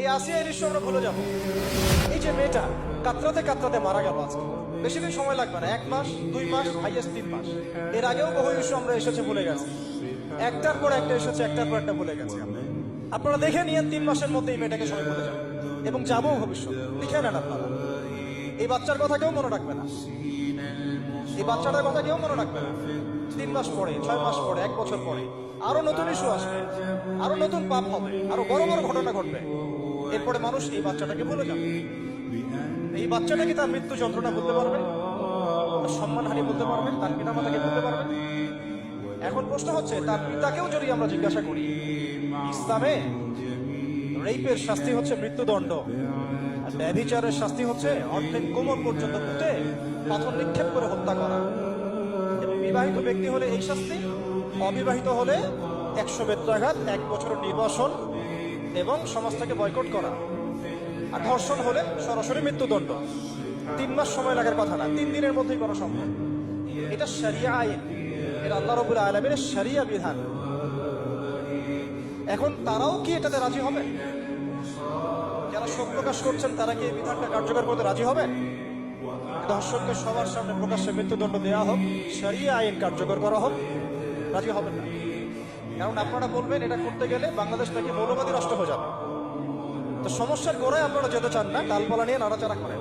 এই আসিয়া দৃশ্য আমরা ভুলে যাবো। এই যে মেয়েটা কাতরাতে কাতরাতে মারা গেল আজকে, বেশি দিন সময় লাগবে না, 1 মাস 2 মাস হাইয়েস্ট 3 মাস। এর আগেও বহু ইস্যু আমরা এসেছে ভুলে গেছি, একটার পর একটা এসেছে, একটার পর একটা ভুলে গেছি। আপনারা দেখে নিয়ে 3 মাসের মধ্যে এই মেয়েটাকে সবাই ভুলে যাবে এবং যাবো ভবিষ্যৎ। লিখে নেন আপনারা, এই বাচ্চার কথা কেউ মনে রাখবে না, এই বাচ্চাটার কথা কেউ মনে রাখবে না। 3 মাস পরে, 6 মাস পরে, 1 বছর পরে আরো নতুন ইস্যু আসবে, আরো নতুন পাপ হবে, আরো বড় বড় ঘটনা ঘটবে। এরপরে মানুষ এই বাচ্চাটাকে ভুলে যাবে। এই বাচ্চাটাকে তার মৃত্যু যন্ত্রণা বলতে পারবে, সম্মানহানি বলতে পারবে, তার পিতা মাতাকে বলতে পারবে। এখন প্রশ্ন হচ্ছে, তার পিতাকেও যদি আমরা জিজ্ঞাসা করি, ইসলামে রেপের শাস্তি হচ্ছে মৃত্যুদণ্ড, আর ব্যভিচারের শাস্তি হচ্ছে অর্ধেক কোমর পর্যন্ত পুঁতে পাথর নিক্ষেপ করে হত্যা করা। এবং বিবাহিত ব্যক্তি হলে এই শাস্তি, অবিবাহিত হলে 100 বেত্রাঘাত, 1 বছর নির্বাসন এবং সমাজ থেকে বয়কট করা। আর ধর্ষণ হলে সরাসরি মৃত্যুদণ্ড। 3 মাস সময় লাগার কথা না, 3 দিনের মধ্যেই করা সম্ভব। এটা শরিয়া আইন, এটা আল্লাহ রাব্বুল আলামিনের শরিয়া বিধান। এখন তারাও কি এটাতে রাজি হবে? যারা শোক প্রকাশ করছেন তারা কি এই বিধানটা কার্যকর করতে রাজি হবে? ধর্ষককে সবার সামনে প্রকাশ্যে মৃত্যুদণ্ড দেওয়া হোক, শরিয়া আইন কার্যকর করা হোক, রাজি হবেন না। কারণ আপনারা বলবেন এটা করতে গেলে বাংলাদেশ নাকি মৌলবাদী রাষ্ট্র হয়ে যাবে। তো সমস্যার গোড়ায় আপনারা যেতে চান না, ডালপালা নিয়ে নাড়াচাড়া করেন।